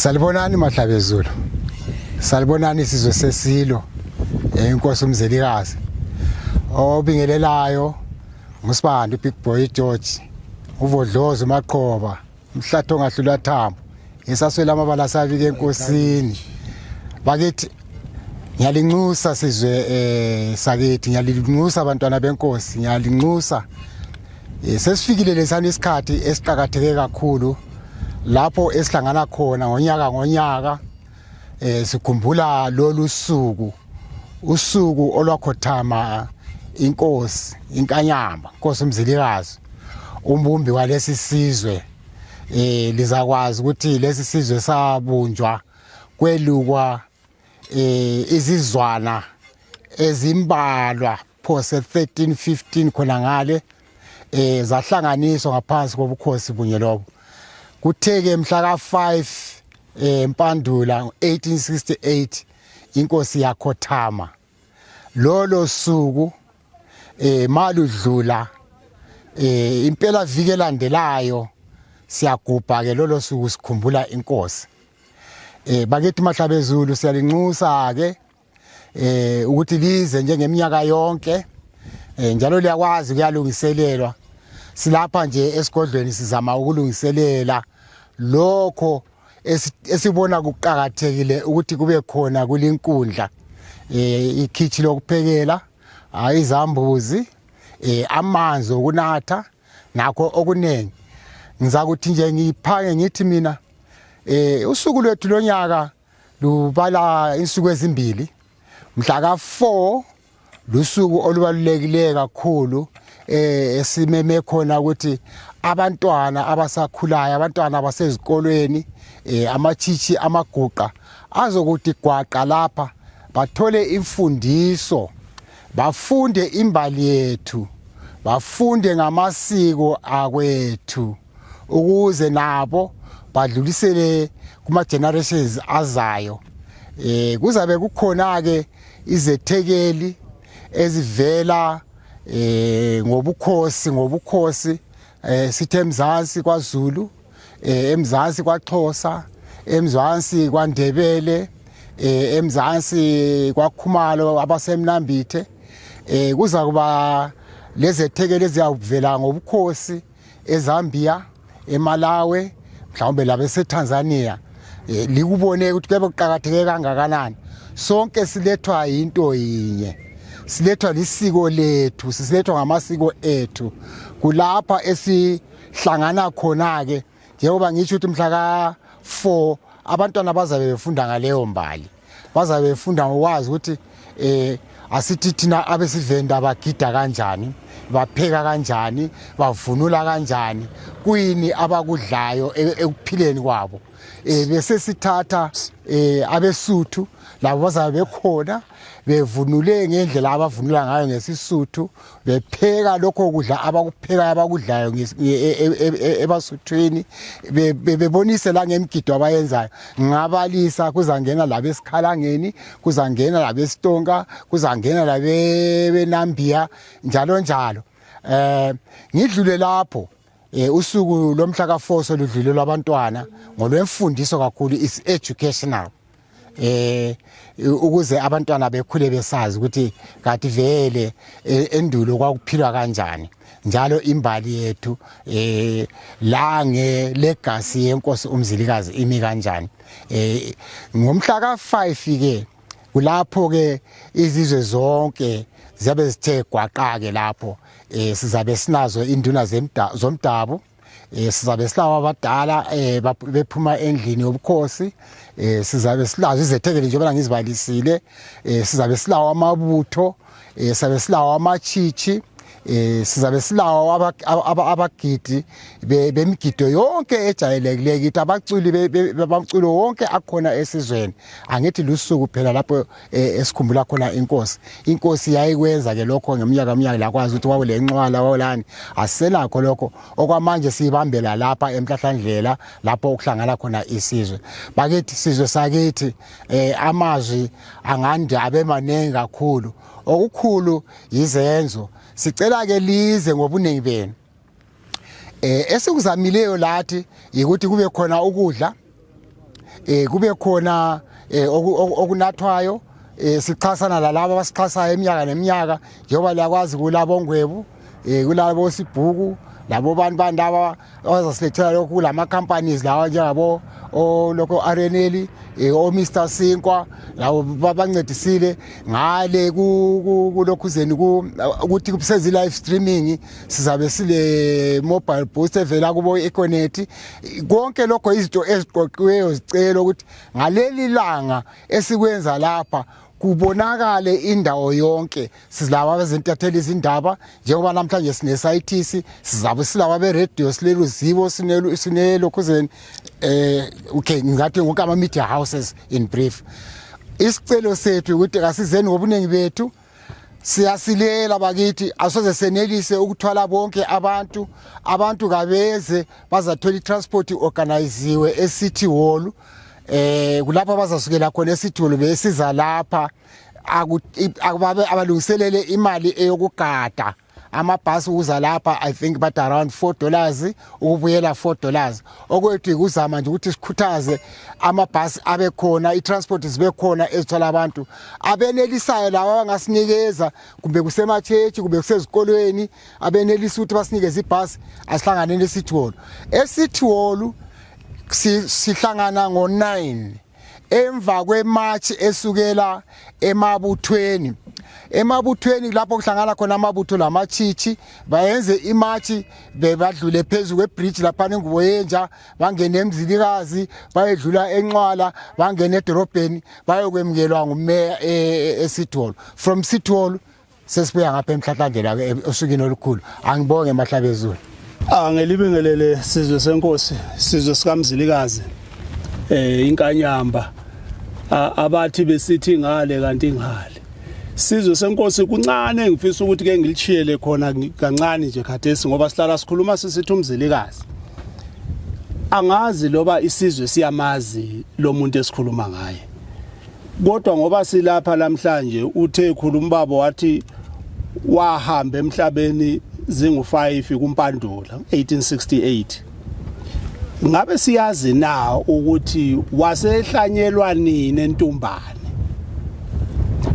Salibonani Mahlabezulu. Salibonani isizwe sesilo. Inkosi uMzelikazi. Obingelelayo ngusibandi Big Boy George. Uvodlozi uMaqhoba. Umhlatho ongahlula thambo. Isaswela amabala savike enkosini. Bakithi ngiyalinxusa sizwe sakithi, ngiyalinxusa abantwana benkosi, ngiyalinxusa. Sesifikile lesana isikhathi esiqhakatheke kakhulu lapho esihlangana khona ngonyaka sikhumbula lolu usuku olwakhothama inkosi inkanyamba, Nkosi uMzelikazi, umbumbi walesi sizwe. Lizakwazi ukuthi lesi sizwe sabunjwa kwelukwa izizwana ezimbalwa phose 13-15 khona ngale zahlanganiswa ngaphansi kobukhosi bunye lobo. Kutheke mhla ka5 Mpandula 1868 inkosi yakhothama. Lolo suku maludlula impela vike landelayo siyagubha ke lolo suku sikhumbula inkosi. Bakithi Mahlabezulu siyalinxusa ke ukuthi lize njengeminyaka yonke njalo liyakwazi kuyalungiselelwa. Silapha nje esigodlweni sizama ukulungiselela lokho esibona kuqhakathekile ukuthi kube khona kulinkundla, ikhithi lokuphekela, izambuzi, amanzi okunatha nakho okunengi. Ngizakuthi nje ngiphange ngithi mina usuku lwethu lonyaka lubala insuku ezimbili. Mhla ka4 lusuku olubalulekile kakhulu esimeme khona ukuthi abantwana abasakhulayo, abantwana abasezikolweni, amachichi amaguqa azokuthi gwaqa lapha bathole imfundiso, bafunde imbali yethu, bafunde ngamasiko akwethu ukuze nabo badlulisele kuma generations azayo. Kuzabe kukhona ke izethekeli ezivela ngobukhosi sithe eMzansi kwaZulu, eMzansi kwaXhosa, eMzansi kwaNdebele, eMzansi kwaKhumalo abasemnambithe. Kuza kuba lezethekeli eziyavela ngobukhosi eZambia, eMalawi, mhlawumbe labe seTanzania. Likubone ukuthi kube kuqhakatheke kangakanani. Sonke silethwa into yinye. Silethwa lisiko lethu, silethwa ngamasiko ethu. Kulapha esihlangana khona ke njengoba ngisho ukuthi mhla ka4 abantwana bazabe befunda ngaleyo mbali. Bazabe befunda ngokwazi ukuthi asithi thina abesivenda bagida kanjani, bapheka kanjani, bavunula kanjani, kuyini abakudlayo ekuphileni kwabo. Bese sithatha abesuthu labo bazabe bekhona bevunule ngendlela abavunula ngayo ngesisuthu, bepheka lokho kudla abakupheka abakudlayo ebasuthwini, bebonise la ngemgido abayenzayo. Ngabalisa kuzangena labesikhalangeni, kuzangena labesitonga, kuzangena labeNambia njalo njalo. Ngidlule lapho usuku lomhla ka4 soludlulelwa abantwana ngolwemfundiso kakhulu is educational. Ukuze abantwana bekhule besazi ukuthi kathi vele endulo kwakuphilwa kanjani, njalo imbali yethu la ngelegacy yenkosi uMzelikazi imi kanjani. Ngomhla ka5 ke kulapho ke izizwe zonke ziyabe zithe gwaqa ke lapho. Sizabe sinazo induna zomdabu, sizabe silawa abadala bephuma endlini yobukhosi, sizabe silazo izethekeli njengoba ngizibalisile, sizabe silawa amabutho, sizabe silawa amachichi, sizabe silawa abagidi bemigido yonke ejayelekileyo kithi, abaculi bamculo wonke akhona esizweni. Angithi lusuku phela lapho esikhumbula khona inkosi. Inkosi yayikwenza ke lokho ngeminyaka lakwazi ukuthi wawulenxwala wawulani. Aselakho lokho okwamanje sibambela lapha eMhlahlandlela lapho okuhlangana khona isizwe. Bakithi sizwe sakithi amazwi angande abe maningi kakhulu. Okukhulu izenzo. Sicela ke lize ngobuningi benu. Esikuzamileyo lathi ukuthi kube khona ukudla kube khona okunathwayo sichasana lalabo abasichasayo eminyaka neminyaka njengoba liyakwazi kulabo ngwebu kulabo sibhuku labo bantu bandaba abazasilethela lokhu kulama companies lawa njengabo lokho RNL Mr Sinkwa labo babancedisile ngale kulokhuzeni ukuthi kusezi live streaming sizabe sile mobile boost evela kubo Econet konke lokho izinto eziqoqiweyo zicela ukuthi ngaleli langa esikwenza lapha kubonakale indawo yonke sizilaba abezintatheli izindaba njengoba namhlanje sine SITC sizabe silaba be radio sileluzivo sinelokhuzeni okay ngathi wonke ama media houses in brief isicelo sethu ukuthi kasizeni ngobunengi bethu siyasilela bakithi asoze senelise ukuthwala bonke abantu kabeze bazathola transport organiziwe eCity Hall kulapha bazasukela khona esithulu besiza lapha abalungiselele imali eyokugada amabhasi ukuza lapha I think but around $4 ukubuyela $4 okwethu kuzama nje ukuthi sikhuthaze amabhasi abe khona itransport zibe khona ezithola abantu abenelisayo lawa abangasinikeza kumbe kusemachechi kumbe kusezikolweni abenelisa ukuthi basinikeze ibhasi asihlangane neCity Hall eCity Hall sihlangana ngo9 emva kwemarch esukela emabuthweni lapho kuhlangana khona amabutho lamachichi bayenze imarch bebadlule phezulu kwebridge lapha eNguboyenja bangene eMzilikazi bayedlula eNqwala bangene edorobheni bayokwemkelwa ngumeya eCity Hall from City Hall sesibuya ngapha eMhlahlandlela osukini olukhulu angibonge emahlabezulu Ngelibingelele sizwe senkosi sizwe sikaMzilikazi inkanyamba abathi besithi ngale kanti ngale sizwe senkosi kuncane ngifisa ukuthi ke ngilichiyele khona kancane nje khathesi ngoba sihlala sikhuluma sisithi uMzilikazi angazi loba isizwe siyamazi lo muntu esikhuluma ngaye kodwa ngoba silapha namhlanje uthe ekhuluma babo wathi wahamba emhlabeni zingu5 kumpandula 1868 ngabe siyazi na ukuthi wasehlanyelwa nini entumbane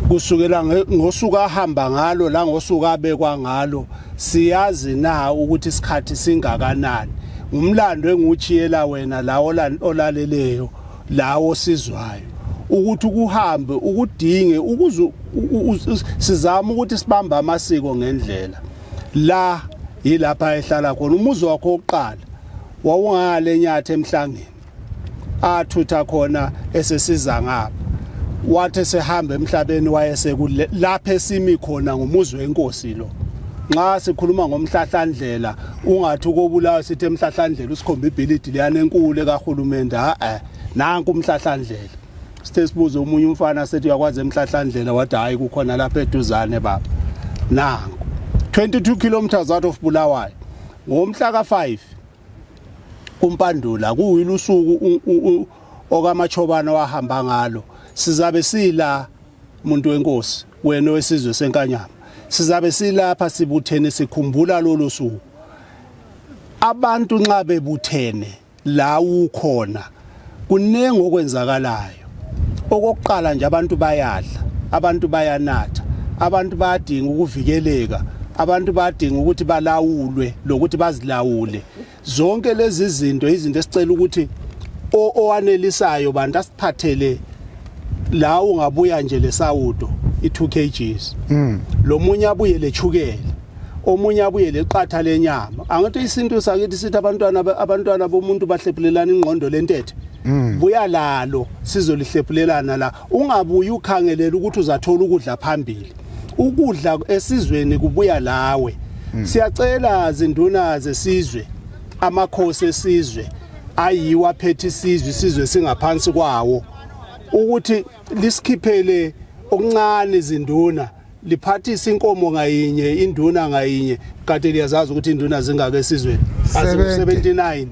kusukela ngosuku ahamba ngalo la ngosuku abekwa ngalo siyazi na ukuthi isikhathi singakanani umlando enguchiyela wena la olaleleyo lawo sizwayo ukuthi ukuhambe ukudinge sizama ukuthi sibambe amasiko ngendlela la yilapha ehlala khona umuzi wakho oqala wawungale nyathe emhlangeni athutha khona esesiza ngapha wathi sehamba emhlabeni wayesekule lapha esimi khona ngumuzi wenkosi lo nxa sikhuluma ngomhlahlandlela ungathi ukobulawa sithi emhlahlandlela usikhomba ibhilidi liyana enkulu kaHulumende nanku umhlahlandlela sithe sibuze umunye umfana sethi uyakwazi emhlahlandlela wathi hayi kukhona lapha eduzane baba nanku 22 kilometers out of Bulawayo ngomhla ka5 kumpandula kuyilusuku okamachobana wahamba ngalo sizabe sila muntu wenkosi wena wesizwe senkanyama sizabe silapha sibuthene sikhumbula lolu suku abantu nxa bebuthene la ukhona kunenge okwenzakalayo okokuqala nje abantu bayadla abantu bayanatha abantu bayadinga ukuvikeleka abantu badinga ukuthi balawulwe lokuthi bazilawule zonke lezi izinto esicela ukuthi owanelisayo bantu asiphathele la ungabuya nje lesawudo i2 kgs lo munye abuye lechukela omunye abuye leqatha lenyama angathi isinto sakithi sithi abantwana bomuntu bahlephulelana ingqondo lentethe buya lalo sizolihlephulelana la ungabuyi ukhangelela ukuthi uzathola ukudla phambili ukudla esizweni kubuya lawe siyacela izinduna zesizwe amakhosi esizwe ayiwa phethe isizwe singaphansi kwawo ukuthi lisikhiphele okuncane izinduna liphathisa inkomo ngayinye induna ngayinye kade liyazazi ukuthi induna zingake esizweni 79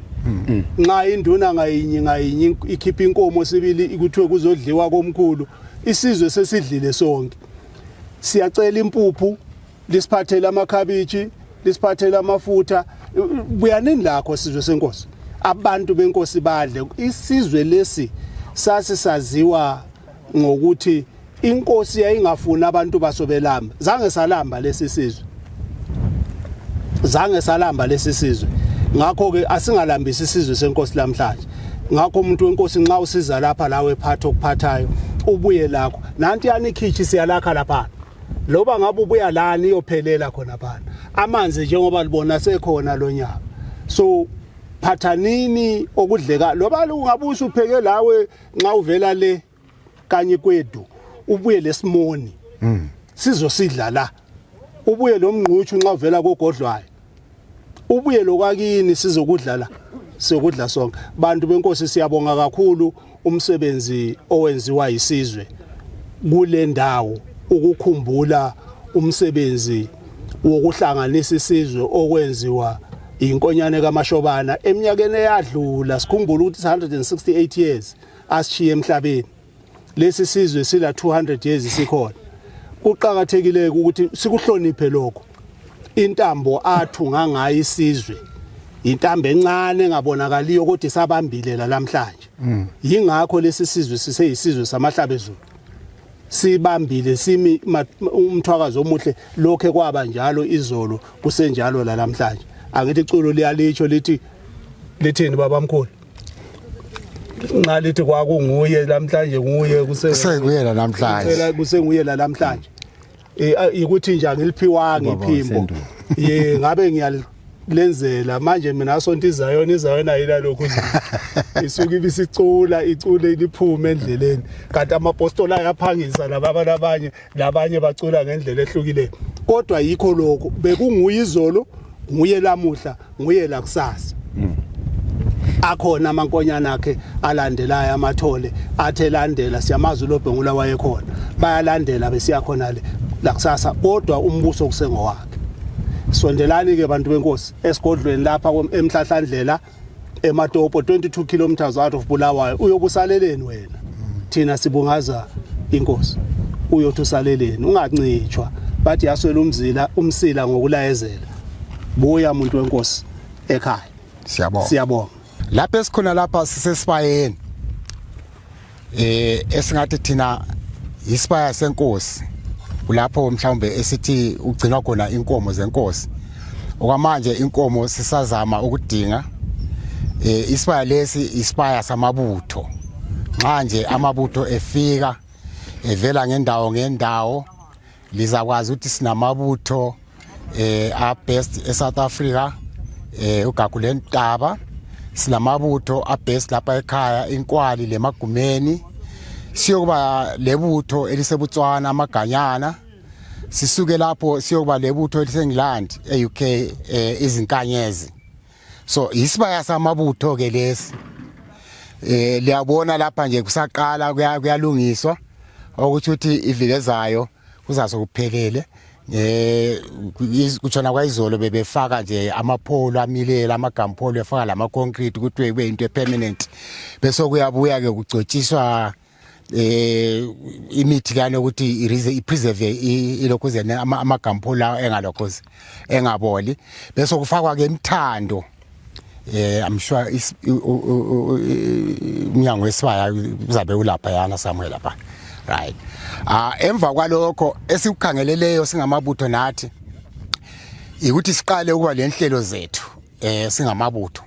nxa induna ngayinye ikhipha inkomo sibili ikuthiwe kuzodliwa komkhulu isizwe sesidlile sonke siyacela impuphu lisiphathele amakhabichi lisiphathele amafutha buyanini lakho sizwe senkosi abantu benkosi badle isizwe lesi saziwa ngokuthi inkosi yayingafuna abantu basobelamba. Zange salamba lesi sizwe. Ngakho ke asingalambisi isizwe senkosi lamhlanje. Ngakho umuntu wenkosi nxa usiza lapha lawe ephatha okuphathayo ubuye lakho. Nanti yanikhichi siyalakha lapha. Loba ngabe ubuya lani iyophelela khona phana. Amanzi njengoba libona sekhona lo nyaka. So phathanini okudleka loba ungabusa upheke lawe nxa uvela le kanye kwedu ubuye lesimoni sizosidla la ubuye lo mngqutshu nxa uvela kogodlwayo ubuye lokwakini sizokudla la sokudla sonke. Bantu benkosi siyabonga kakhulu umsebenzi owenziwa isizwe kule ndawo ukukhumbula umsebenzi wokuhlanganisa isizwe okwenziwa inkonyane kaMashobana eminyakeni eyadlula. Sikhumbula ukuthi 168 years asishiye emhlabeni. Lesi sizwe sila 200 years sikhona. Kuqhakathekile ukuthi sikuhloniphe lokho. Intambo athunga ngayo isizwe intambo encane engabonakaliyo kodwa isabambile la namhlanje. Yingakho lesi sizwe siseyisizwe samahlabezulu. Sibambile simi umthwakazo omuhle lokho kwaba njalo izolo kusenjalo la namhlanje. Angithi iculo liyalitsho lithini babamkhulu. Nxa lithi kwakunguye namhlanje nguye kusenguye la namhlanje. Kusenguye la namhlanje. Ikuthi nje angiliphiwa ngiphimbo. Ngabe ngiyalenzela manje mina sonto izayona yila lokho isuke ibisicula icule iliphume endleleni. Kanti amapostola ayaphangisa labanye bacula ngendlela ehlukile. Kodwa yikho lokho bekunguye izolo nguye lamuhla nguye la kusasa. Akhona amankonyana akhe alandelayo amathole athelandela siyamazi uLobhengula wayekhona bayalandela besiyakhona la kusasa kodwa umbuso kusengowakhe. Sondelani ke bantu benkosi esigodlweni lapha emhlahlandlela eMatopo 22 kilometers out of Bulawayo uyobusaleleni wena. Thina sibungaza inkosi uyothusaleleni ungancitshwa bathi yaswela umsila ngokulayezela. Buya umuntu wenkosi ekhaya. Siyabonga. Lapha esikhona lapha sisesibayeni. Esingathi thina isibaya senkosi. Kulapho mhlawumbe esithi ugcinwa khona inkomo zenkosi. Okwamanje inkomo sisazama ukudinga isibaya lesi isibaya samabutho. Manje amabutho efika evela ngendawo lizakwazi ukuthi sinamabutho best eSouth Africa uGagulentaba sinamabutho best lapha ekhaya inkwali leMagumeni siyokuba lebutho eliseBotswana amaganyana sisuke lapho siyokuba lebutho eliseNgland eUK izinkanyezi. So isibaya samabutho ke lesi liyabona lapha nje kusaqala kuyalungiswa ukuthi ivilezayo kuzaso kuphelele. Kutshona kwayizolo bebefaka nje amapholo amilela amagampolo efaka lama concrete ukuthi kube into permanent bese kuyabuya ke kugcotshiswa imithi kane ukuthi ipreserve ilokhuzene amagampolo engalokhozi engaboli bese kufakwa ke imthando. I'm sure umnyango wesibaya uzabe ulapha yana somewhere lapha. Right. Emva kwalokho esikukhangeleleyo singamabutho nathi ukuthi siqale ukuba lenhlelo zethu singamabutho.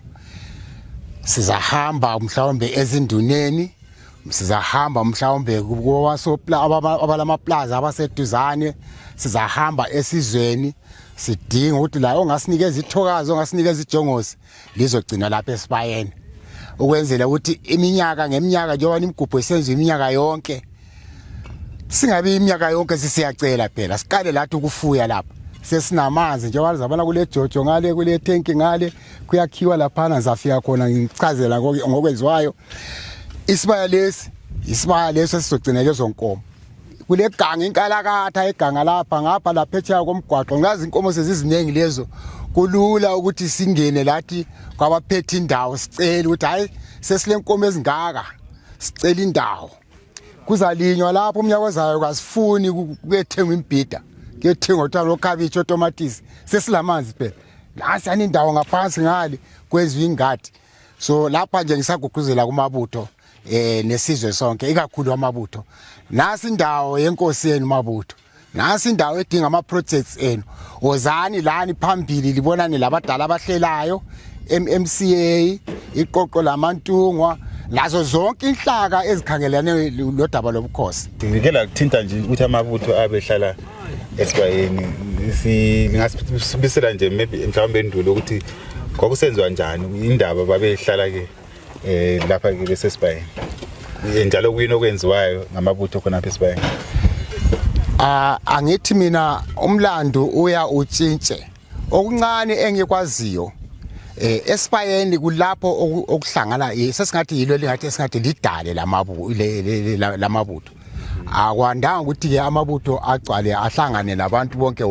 Sizahamba mhlawumbe ezinduneni, sizahamba mhlawumbe kuwasopla abalamaplaza abaseduzane, sizahamba esizweni sidinga ukuthi la ongasinikeza ithokazo ongasinikeza ijongosi lizogcina lapha esibayeni. Ukwenzela ukuthi iminyaka ngeminyaka njengoba imigubho isenziwa iminyaka yonke singabe iminyaka yonke sisiyacela phela siqale lathi ukufuya lapha sesinamanzi njengoba lizabona kule jojo ngale kule tank ngale kuyakhiwa lapha ngizafika khona ngichazela ngokwenziwayo. Isibaya leso sizogcina lezo nkomo kule ganga inkalakatha eganga lapha ngapha lapha komgwaqo ngazi inkomo seziziningi lezo kulula ukuthi singene lathi kwabaphethe indawo sicela ukuthi hayi sesilenkomo ezingaka sicela indawo kuzalinywa lapho umnyaka ozayo kasifuni ukuyethengwa imbhida kuyethengwa uthalo okhabitho tomatisi sesilamanzi phela la siyani indawo ngaphansi ngale kweziwe ingadi. So lapha nje ngisaguguzela kumabutho nesizwe sonke ikakhulu amabutho. Nasi indawo yenkosi yenu mabutho. Nasi indawo edinga ama projects enu. Wozani lani phambili libonane labadala abahlelayo MMCA iqoqo lamantungwa lazo zonke inhlaka ezikhangelane lodaba lobukhosi. Ngikela kuthinta nje ukuthi amabutho abehlala esibayeni singasibisela nje maybe mhlawumbe endulo ukuthi kwakusenziwa njani indaba babehlala ke lapha ke besesibayeni njalo kuyini okwenziwayo ngamabutho khona lapha esibayeni. Angithi mina umlando uya utshintshe okuncane engikwaziyo esibayeni kulapho okuhlangana sesingathi yilo lingathi esingathi lidale lamabutho akwandanga ukuthi ke amabutho agcwale ahlangane nabantu wonke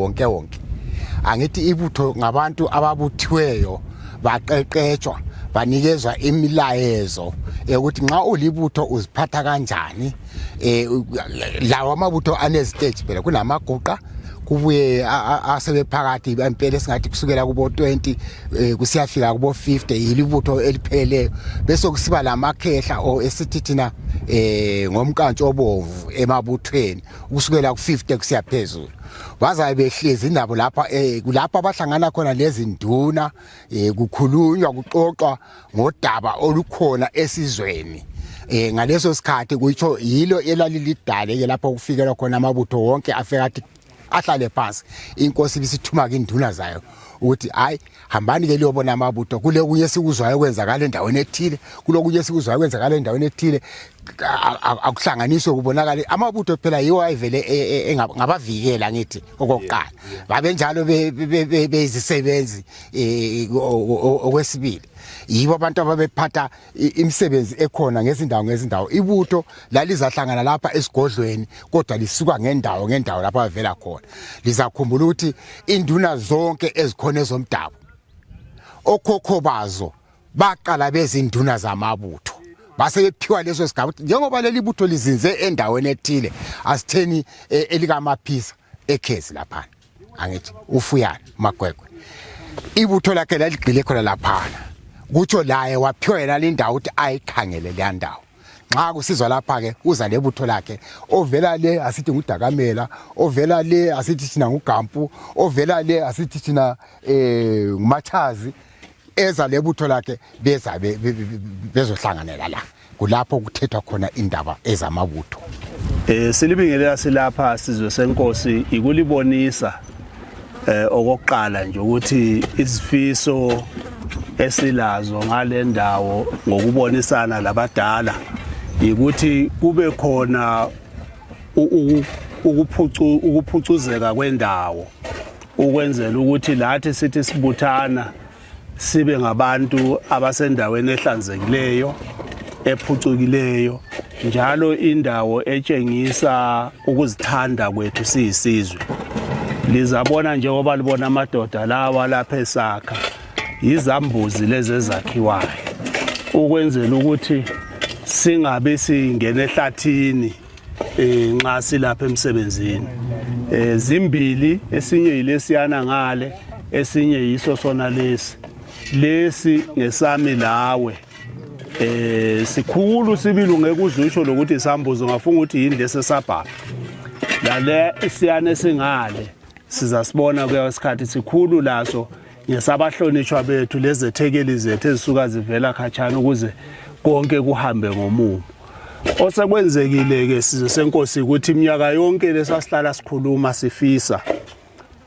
angithi ibutho ngabantu ababuthiweyo baqeqetshwa banikezwa imilayezo ukuthi nxa ulibutho uziphatha kanjani lawa amabutho anestage phela kunamaguqa kubuye asebephakathi impela singathi kusukela kubo 20 kusiyafika kubo 50 yilibutho elipheleyo bese kusiba lamakhehla esithi thina ngomkantsho obomvu emabuthweni kusukela ku50 kusiyaphezulu bazabe behlezi nabo lapha kulapha abahlangana khona lezi nduna kukhulunywa kuxoxwa ngodaba olukhona esizweni ngaleso sikhathi kuyitsho yilo elalilidale ke lapho kufikela khona amabutho wonke afekathi ahlale phansi inkosi bisithuma ke induna zayo ukuthi hayi hambani ke liyobona amabutho kule kunye sikuzwayo kwenzakala endaweni ethile kulokunye sikuzwayo kwenzakala endaweni ethile akuhlanganiswe kubonakala amabutho phela yiwo ayivele ngabavikela ngithi okokuqala babe njalo bezisebenzi okwesibili yibo abantu ababephatha imisebenzi ekhona ngezindawo ibutho lalizahlangana lapha esigodlweni kodwa lisuka ngendawo lapha bavela khona lizakhumbula ukuthi induna zonke ezikhona ezomdabu okhokho bazo baqala bezinduna zamabutho base bephiwa leso sigaba njengoba leli butho lizinze endaweni ethile asitheni elikamaphisa ekhezi lapha angithi ufuyana magwegwe ibutho lakhe laligcile khona lapha kutsho laye waphiwa yena lindawo ukuthi ayikhangele le ndawo nxa kusizwa lapha ke uza lebutho lakhe ovela le asithi nguDakamela ovela le asithi thina nguGampu ovela le asithi thina nguMathazi eza lebutho lakhe beza bezohlanganela la kulapho kuthethwa khona indaba ezamabutho. Silibingelela silapha sizwe senkosi ikulibonisa okokuqala nje ukuthi isifiso esilazo ngale ndawo ngokubonisana labadala ukuthi kube khona ukuphucuzeka kwendawo ukwenzela ukuthi lathi sithi sibuthana sibe ngabantu abasendaweni ehlanzekileyo ephucukileyo njalo indawo etshengisa ukuzithanda kwethu siyisizwe. Lizabona njengoba libona amadoda lawa lapha esakha izambuzi lezi ezakhiwayo ukwenzela ukuthi singabe singena ehlathini nxa silapha emsebenzini. Zimbili esinye yilesiyana ngale esinye yiso sona lesi ngesami lawe sikhulu sibili ungekuzusho lokuthi isambuzi ngafunga ukuthi yini lesesabha lale isiyana esingale sizasibona kuyasikhathi sikhulu laso ngesabahlonishwa bethu lezethekeli zethu ezisuka zivela khatshana ukuze konke kuhambe ngomumo. Osekwenzekile ke sizwe senkosi ukuthi iminyaka yonke lesasihlala sikhuluma sifisa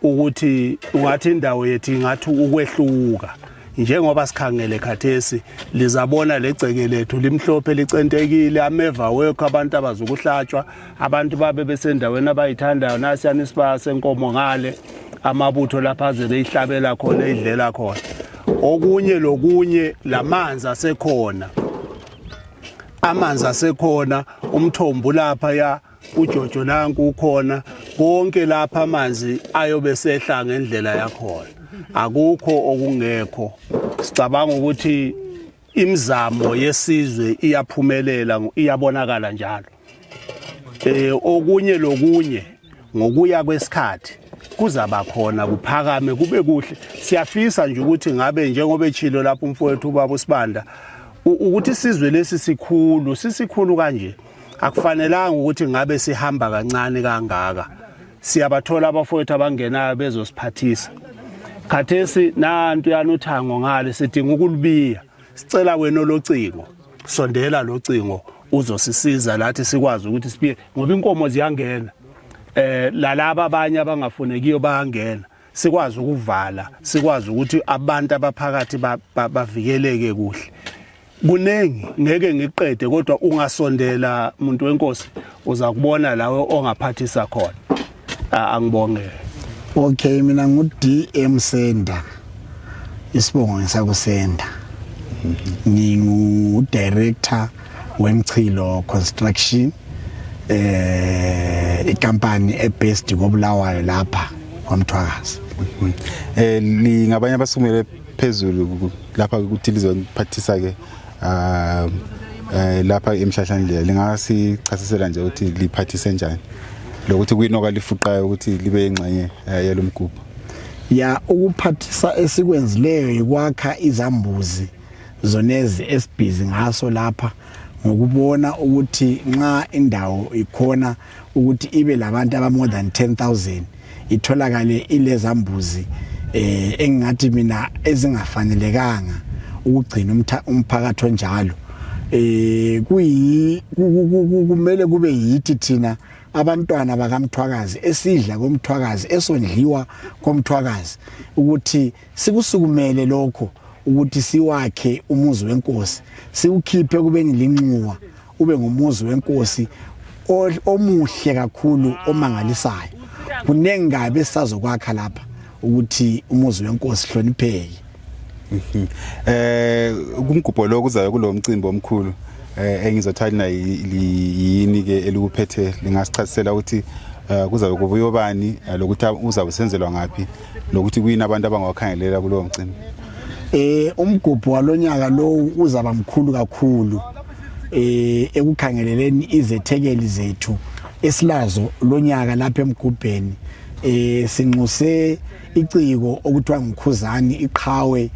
ukuthi ungathi indawo yethu ingathi ukwehluka njengoba sikhangele khathesi lizabona legceke lethu limhlophe licentekile ameva wekho abantu abazukuhlatshwa abantu babe besendaweni abayithandayo nasiyana isibaya senkomo ngale amabutho lapha aze beyihlabela khona idlela khona okunye lokunye lamanzi asekhona umthombo lapha ya uJojo nanku ukhona konke lapha amanzi ayobe sehla ngendlela yakhona akukho okungekho. Sicabanga ukuthi imizamo yesizwe iyaphumelela iyabonakala njalo. Okunye lokunye ngokuya kwesikhathi kuzaba khona kuphakame kube kuhle. Siyafisa nje ukuthi ngabe njengoba echilo lapho umfowethu ubaba uSibanda ukuthi isizwe lesi sisikhulu kanje akufanelanga ukuthi ngabe sihamba kancane kangaka. Siyabathola abafowethu abangenayo bezosiphathisa. Khathesi nantu yanuthango ngale sidinga ukulubiya. Sicela wena locingo. Sondela locingo uzosisiza lathi sikwazi ukuthi sibiye ngoba inkomo ziyangena. Lalaba abanye abangafunekiyo bayangena. Sikwazi ukuvala, sikwazi ukuthi abantu abaphakathi bavikeleke kuhle. Kunengi ngeke ngiqede kodwa ungasondela umuntu wenkosi uza kubona lawe ongaphathisa khona. Angibonge. Okay, mina ngu DM Senda. Isibongo ngisakusenda. Ngingu director weMchilo Construction. Ikampani ebased koBulawayo lapha kwaMthwakazi. Lingabanye abasumele phezulu lapha ukuthi lizophathisa ke lapha emhlahlandlela lingasichasisela nje ukuthi liphathise njani lokuthi kuyinoka lifuqayo ukuthi libe ingxenye yalomgubho. Ya ukuphathisa esikwenzileyo yikwakha izambuzi zonezi esibhizi ngaso lapha ngokubona ukuthi nxa indawo ikhona ukuthi ibe labantu aba more than 10,000 itholakale ilezambuzi engathi mina ezingafanelekanga ukugcina umphakathi onjalo. Kumele kube yithi thina abantwana bakaMthwakazi esidla koMthwakazi esondliwa koMthwakazi ukuthi sikusukumele lokho ukuthi siwakhe umuzi wenkosi siukhiphe kubeni linxuwa ube ngumuzi wenkosi omuhle kakhulu omangalisayo. Kunengabe sazokwakha lapha ukuthi umuzi wenkosi hlonipheke. Kumgubho lo kuzayo kulo mcimbi omkhulu engizothanda yini ke elikuphethe lingasichasisela ukuthi kuzabe kubuya obani lokuthi uzabe senzelwa ngapi lokuthi kuyini abantu abangawakhangelela kulo mcimbi. Umgubho walonyaka lo uzaba mkhulu kakhulu ekukhangeleleni izethekeli zethu esilazo lonyaka lapha emgubheni. Sinxuse iciko okuthiwa nguKhuzani iqhawe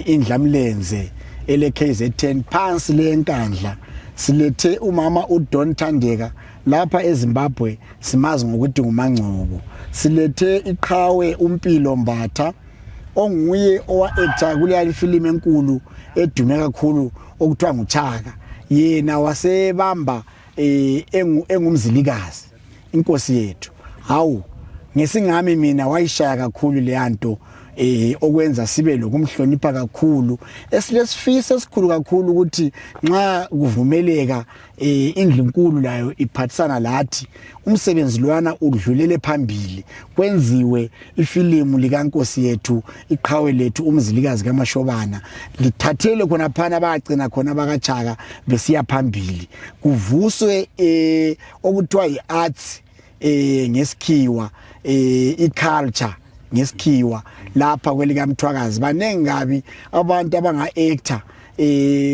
indlamlenze ele KZN phansi lenkandla silethe umama uDon Thandeka lapha eZimbabwe simazi ngokuthi nguMangcobo. Silethe iqhawe uMpilo Mbatha onguye owa-actor kuleli film enkulu edume kakhulu okuthiwa nguChaka. Yena wasebamba engumzilikazi inkosi yethu. Hawu ngesingami mina wayishaya kakhulu leyanto okwenza sibe lokumhlonipha kakhulu esilesifiso esikhulu kakhulu ukuthi nxa kuvumeleka indlu enkulu layo iphathisana lathi umsebenzi lwana udlulele phambili kwenziwe ifilimu likaNkosi yethu iqhawe lethu umzilikazi kaMashobana lithathele khona phana bagcina khona bakaChaka besiya phambili kuvuswe okuthiwa iarts ngesikhiwa iculture ngesikhiwa lapha kwelikaMthwakazi banengi kabi abantu abanga-actor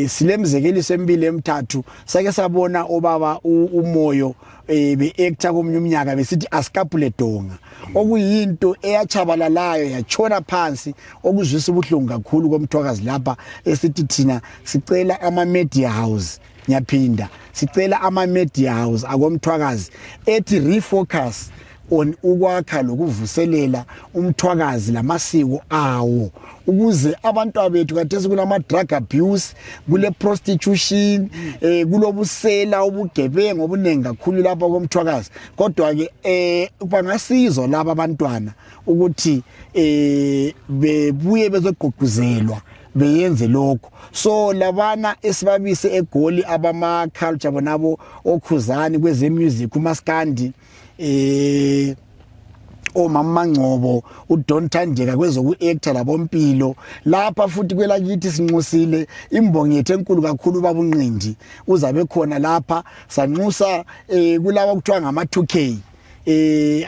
silemzekeliso emibili emithathu sake sabona obaba uMoyo be-actor komunye umnyaka besithi asikapule donga okuyinto eyachabalalayo yachona phansi okuzwisa ubuhlungu kakhulu koMthwakazi lapha esithi thina sicela ama-media house nyaphinda sicela ama-media house akoMthwakazi ethi refocus on ukwakha lokuvuselela umthwakazi lamasiko awo ukuze abantu abethu kathesi kunama drug abuse kule prostitution kulobusela ubugebengu obunengi kakhulu lapha komthwakazi kodwa ke bangasizwa laba abantwana ukuthi bebuye bezogqugquzelwa beyenze lokho so labana esibabise eGoli abama culture bonabo oKhuzani kweze music uMaskandi omama Mangcobo uDon Thandeka kwezoku-actor labompilo lapha futhi kwelakithi sinxusile imbongi yethu enkulu kakhulu babunqindi uzabe khona lapha sanxusa kulawa kuthiwa ngama-2K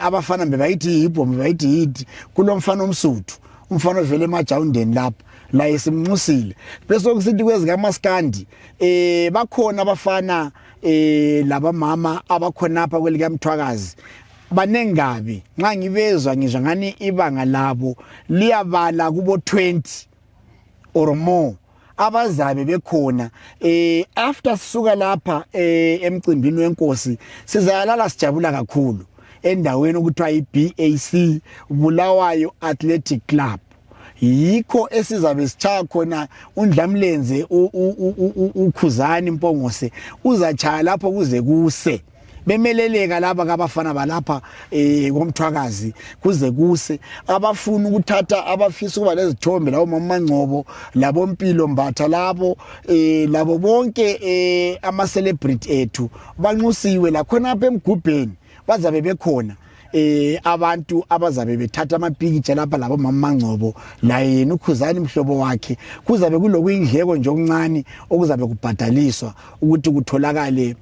abafana bebayithi yibhombe bayithi yidi kulomfana omsuthu umfana ovele emajawundeni lapha la esimnxusile bese kusithi kwezikaMaskandi bakhona abafana laba mama abakhona apha kwelikaMthwakazi banengabi nxa ngibezwa ngizwa ngani ibanga labo liyabala kubo 20 or more abazabe bekhona after sisuka lapha emcimbini wenkosi sizayalala sijabula kakhulu endaweni okuthiwa iBAC Bulawayo Athletic Club. Yikho esizabe sichaya khona uNdlamlenze uKhuzani Mpongose uzachaya lapho kuze kuse bemeleleka laba kabafana balapha komthwakazi kuze kuse abafuna ukuthatha abafisa ukuba lezithombe lawo maMangcobo labo Mpilo Mbatha labo bonke ama celebrity ethu banxusiwe la khona apha emgubheni bazabe bekhona abantu abazabe bethatha amapicture lapha labo maMangcobo la yena uKhuzani mhlobo wakhe kuzabe kulokuyindleko nje okuncane okuzabe kubhadaliswa ukuthi kutholakale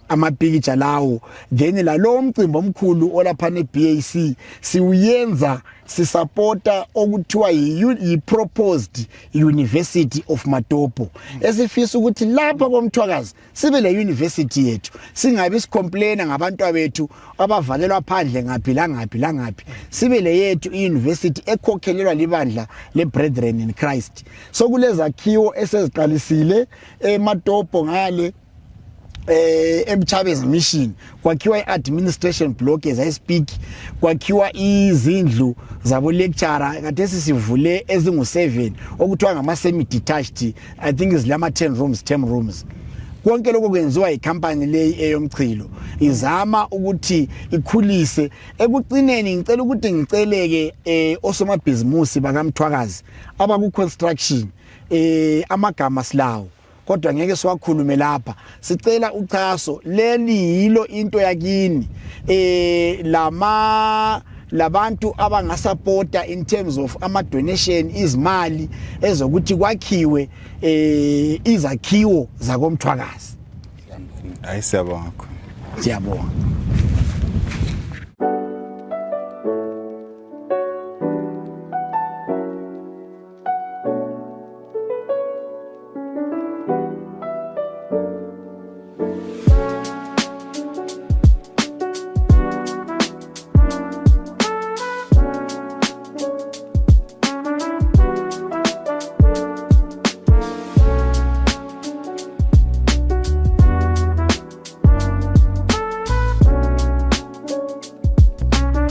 amapicture lawo. Then la lo mcimbi omkhulu olapha neBAC siuyenza sisupporta okuthiwa yi-proposed University of Matopo esifisa ukuthi lapha komthwakazi sibe le university yethu singabi sicomplaina ngabantu bethu abavalelwa phandle ngaphi la sibe le yethu iuniversity ekhokhelelwa libandla leBrethren in Christ. So kulezakhiwo eseziqalisile eMatopo ngale eMchabezi Mission kwakhiwa iadministration block as I speak, kwakhiwa izindlu zabo lecturer kade sisivule ezingu7 okuthiwa ngama semi detached, I think izilama 10 rooms. Konke lokho kwenziwa icompany leyi eyomchilo izama ukuthi ikhulise. Ekugcineni ngicela ukuthi ngiceleke osomabhizimusi bakamthwakazi abaku construction amagama silawo kodwa ngeke siwakhulume lapha. Sicela uchaso leli yilo into yakini labantu abangasupporta in terms of ama donation izimali ezokuthi kwakhiwe izakhiwo zakomthwakazi. Ayisiyabonga. Siyabonga.